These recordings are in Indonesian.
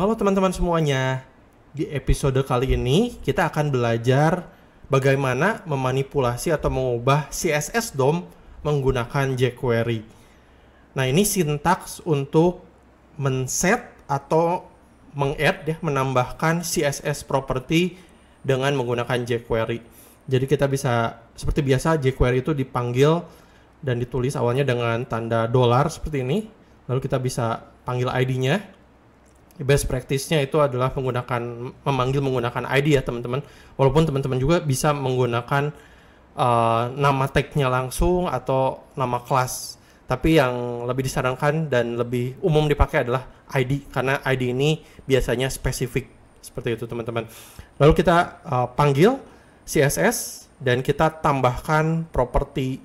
Halo teman-teman semuanya. Di episode kali ini kita akan belajar bagaimana memanipulasi atau mengubah CSS DOM menggunakan jQuery. Nah, ini sintaks untuk men-set atau meng-add ya, menambahkan CSS property dengan menggunakan jQuery. Jadi kita bisa seperti biasa jQuery itu dipanggil dan ditulis awalnya dengan tanda $, seperti ini. Lalu kita bisa panggil ID-nya. Best practice-nya itu adalah memanggil menggunakan ID ya teman-teman. Walaupun teman-teman juga bisa menggunakan nama tag-nya langsung atau nama kelas. Tapi yang lebih disarankan dan lebih umum dipakai adalah ID, karena ID ini biasanya spesifik seperti itu teman-teman. Lalu kita panggil CSS dan kita tambahkan properti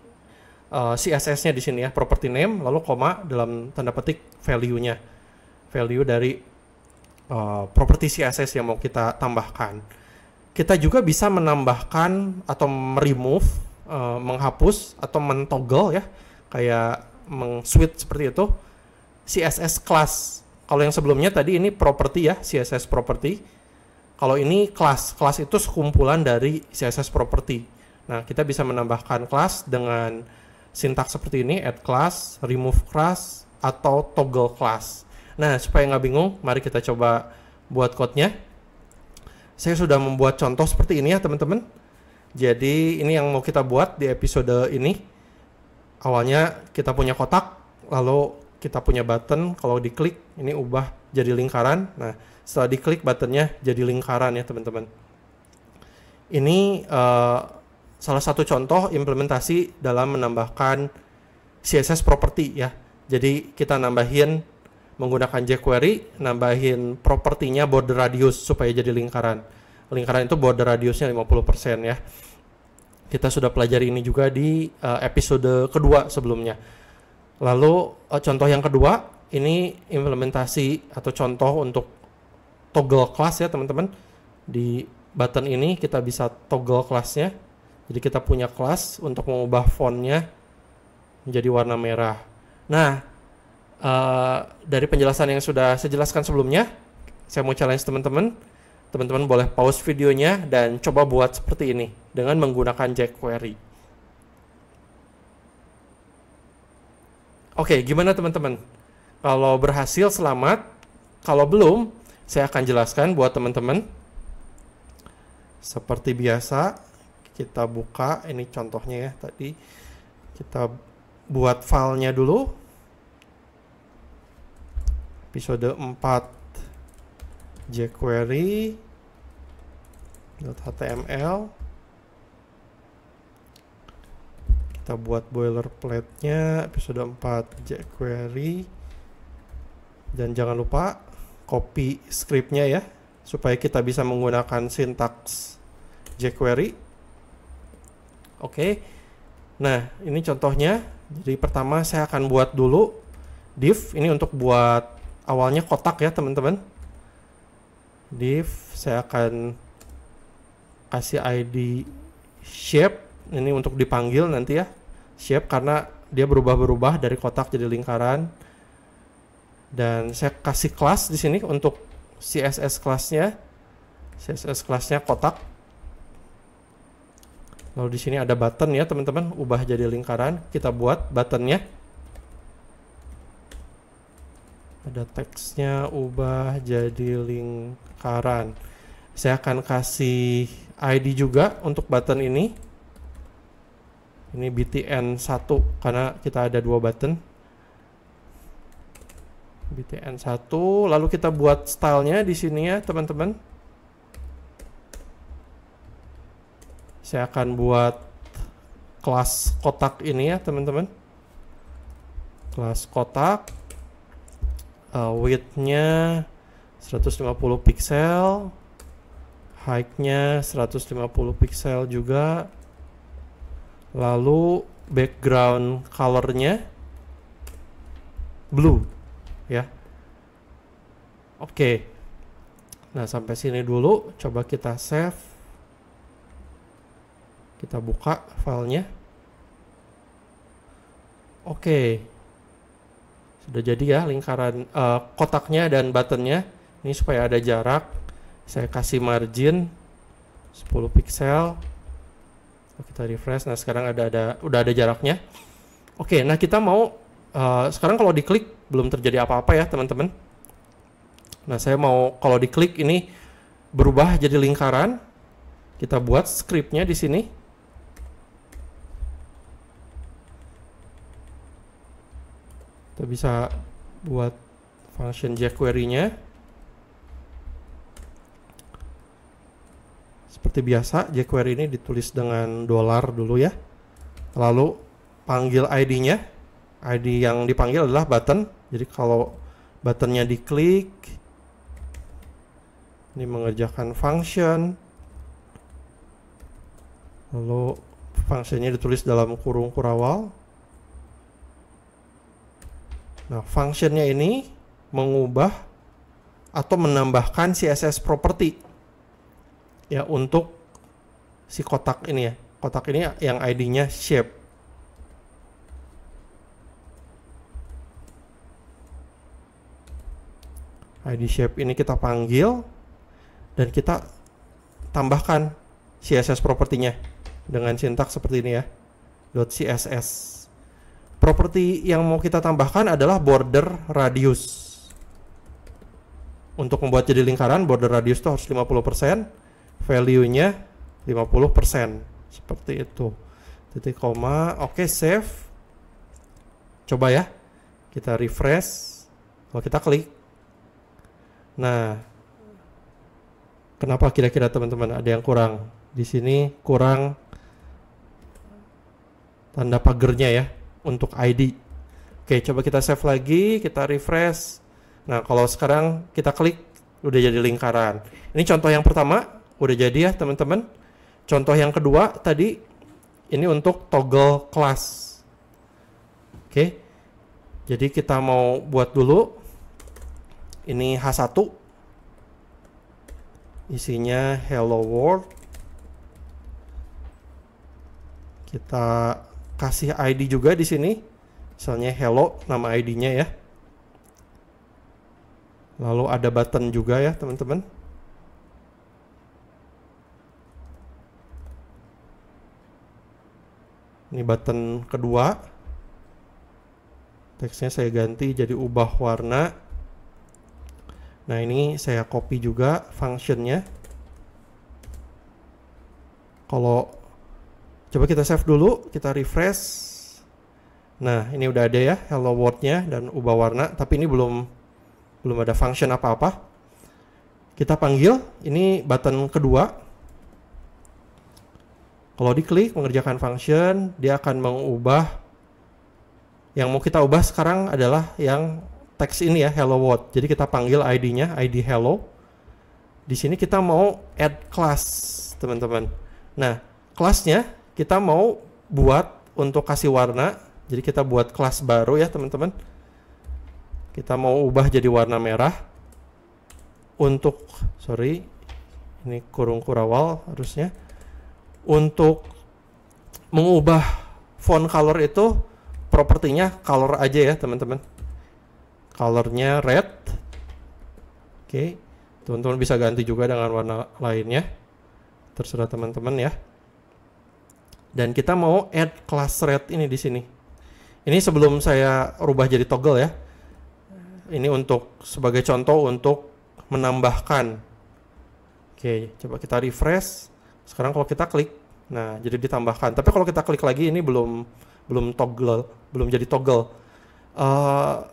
CSS-nya di sini ya, property name, lalu koma dalam tanda petik value-nya, value dari properti CSS yang mau kita tambahkan. Kita juga bisa menambahkan atau remove, menghapus atau mentoggle ya, kayak meng-switch seperti itu CSS class. Kalau yang sebelumnya tadi ini property ya, CSS property. Kalau ini class itu sekumpulan dari CSS property. Nah, kita bisa menambahkan class dengan sintaks seperti ini, add class, remove class, atau toggle class. Nah, supaya nggak bingung, mari kita coba buat code-nya. Saya sudah membuat contoh seperti ini ya teman-teman. Jadi ini yang mau kita buat di episode ini. Awalnya kita punya kotak, lalu kita punya button. Kalau diklik, ini ubah jadi lingkaran. Nah, setelah diklik buttonnya jadi lingkaran ya teman-teman. Ini salah satu contoh implementasi dalam menambahkan CSS property ya. Jadi kita nambahin menggunakan jQuery, nambahin propertinya border radius supaya jadi lingkaran. Lingkaran itu border radiusnya 50% ya. Kita sudah pelajari ini juga di episode kedua sebelumnya. Lalu contoh yang kedua, ini implementasi atau contoh untuk toggle class ya teman-teman. Di button ini kita bisa toggle class-nya. Jadi kita punya class untuk mengubah font-nya menjadi warna merah. Nah, dari penjelasan yang sudah saya jelaskan sebelumnya, saya mau challenge teman-teman. Teman-teman boleh pause videonya dan coba buat seperti ini dengan menggunakan jQuery. Oke, gimana teman-teman? Kalau berhasil selamat, kalau belum saya akan jelaskan buat teman-teman. Seperti biasa, kita buka ini contohnya ya tadi. Kita buat filenya dulu. Episode 4 jQuery.html. Kita buat boilerplate-nya episode 4 jQuery. Dan jangan lupa copy script-nya ya, supaya kita bisa menggunakan sintaks jQuery. Oke. Nah, ini contohnya. Jadi pertama saya akan buat dulu div ini untuk buat awalnya kotak ya teman-teman. Div, saya akan kasih ID shape ini untuk dipanggil nanti ya. Shape karena dia berubah-berubah dari kotak jadi lingkaran. Dan saya kasih kelas di sini untuk CSS kelasnya. CSS kelasnya kotak. Lalu di sini ada button ya teman-teman, ubah jadi lingkaran. Kita buat buttonnya. Ada teksnya, ubah jadi lingkaran. Saya akan kasih ID juga untuk button ini. Ini btn1 karena kita ada dua button. btn1, lalu kita buat stylenya di sini ya teman-teman. Saya akan buat kelas kotak ini ya teman-teman. Kelas kotak. Width-nya 150 pixel, height-nya 150 pixel juga. Lalu background color-nya blue ya. Oke. Nah, sampai sini dulu, coba kita save. Kita buka filenya. Oke. Sudah jadi ya lingkaran kotaknya dan buttonnya. Ini supaya ada jarak, saya kasih margin 10 pixel. Kita refresh. Nah, sekarang udah ada jaraknya. Oke, nah kita mau sekarang kalau diklik belum terjadi apa-apa ya, teman-teman. Nah, saya mau kalau diklik ini berubah jadi lingkaran. Kita buat scriptnya di sini. Kita bisa buat function jQuery-nya. Seperti biasa, jQuery ini ditulis dengan $ dulu ya. Lalu panggil ID-nya. ID yang dipanggil adalah button. Jadi kalau buttonnya diklik, ini mengerjakan function. Lalu fungsinya ditulis dalam kurung kurawal. Nah, functionnya ini mengubah atau menambahkan CSS property ya untuk si kotak ini ya. Kotak ini yang ID-nya shape. ID shape ini kita panggil dan kita tambahkan CSS propertinya dengan sintaks seperti ini ya. .css. Properti yang mau kita tambahkan adalah border radius. Untuk membuat jadi lingkaran, border radius itu harus 50%, value-nya 50%. Seperti itu. Titik koma, oke, save. Coba ya, kita refresh. Kalau kita klik. Nah, kenapa kira-kira teman-teman ada yang kurang? Di sini kurang tanda pagernya ya. Untuk ID. Oke, coba kita save lagi, kita refresh. Nah, kalau sekarang kita klik, udah jadi lingkaran. Ini contoh yang pertama, udah jadi ya teman-teman. Contoh yang kedua tadi, ini untuk toggle class. Oke, jadi kita mau buat dulu. Ini H1. Isinya hello world. Kita kasih ID juga di sini, misalnya hello, nama ID-nya ya. Lalu ada button juga ya teman-teman. Ini button kedua. Teksnya saya ganti jadi ubah warna. Nah, ini saya copy juga functionnya. Kalau coba kita save dulu, kita refresh. Nah, ini udah ada ya hello world-nya dan ubah warna, tapi ini belum ada function apa-apa. Kita panggil, ini button kedua. Kalau diklik mengerjakan function, dia akan mengubah. Yang mau kita ubah sekarang adalah yang teks ini ya, hello world. Jadi kita panggil ID-nya, ID hello. Di sini kita mau add class, teman-teman. Nah, kelasnya kita mau buat untuk kasih warna. Jadi kita buat kelas baru ya teman-teman. Kita mau ubah jadi warna merah. Untuk, ini kurung kurawal harusnya. Untuk mengubah font color itu, propertinya color aja ya teman-teman. Colornya red. Oke, teman-teman bisa ganti juga dengan warna lainnya. Terserah teman-teman ya. Dan kita mau add class red ini di sini. Ini sebelum saya rubah jadi toggle ya. Ini untuk sebagai contoh untuk menambahkan. Oke, coba kita refresh. Sekarang kalau kita klik, nah jadi ditambahkan. Tapi kalau kita klik lagi ini belum toggle, belum jadi toggle.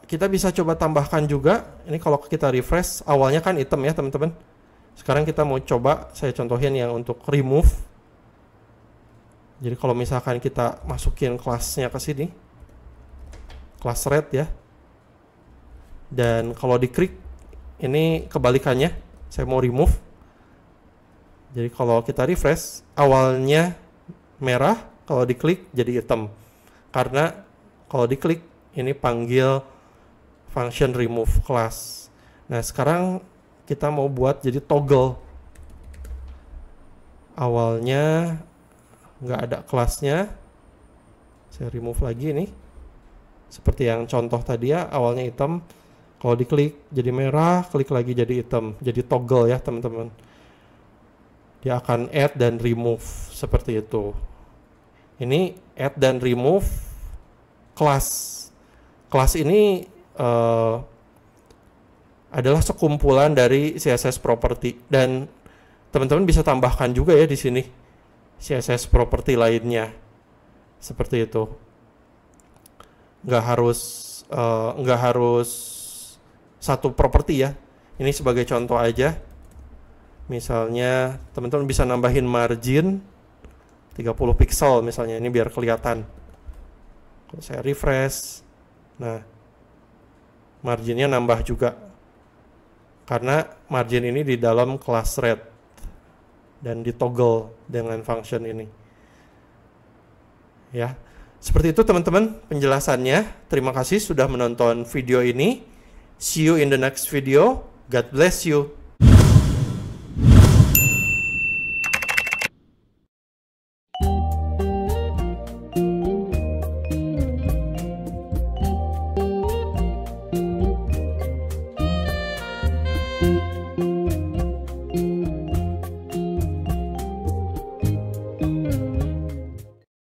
Kita bisa coba tambahkan juga. Ini kalau kita refresh, awalnya kan item ya teman-teman. Sekarang kita mau coba, saya contohin yang untuk remove. Jadi kalau misalkan kita masukin kelasnya ke sini, kelas red ya. Dan kalau diklik, ini kebalikannya, saya mau remove. Jadi kalau kita refresh, awalnya merah, kalau diklik jadi hitam. Karena kalau diklik, ini panggil function remove class. Nah, sekarang kita mau buat jadi toggle. Awalnya nggak ada kelasnya. Saya remove lagi nih. Seperti yang contoh tadi ya, awalnya hitam. Kalau diklik jadi merah, klik lagi jadi hitam, jadi toggle ya teman-teman. Dia akan add dan remove seperti itu. Ini add dan remove class. Class ini adalah sekumpulan dari CSS property, dan teman-teman bisa tambahkan juga ya di sini CSS property lainnya seperti itu. Nggak harus satu properti ya. Ini sebagai contoh aja. Misalnya teman-teman bisa nambahin margin 30 pixel misalnya, ini biar kelihatan. Kalau saya refresh, nah marginnya nambah juga karena margin ini di dalam class red dan ditoggle dengan function ini ya. Seperti itu teman-teman penjelasannya. Terima kasih sudah menonton video ini. See you in the next video. God bless you.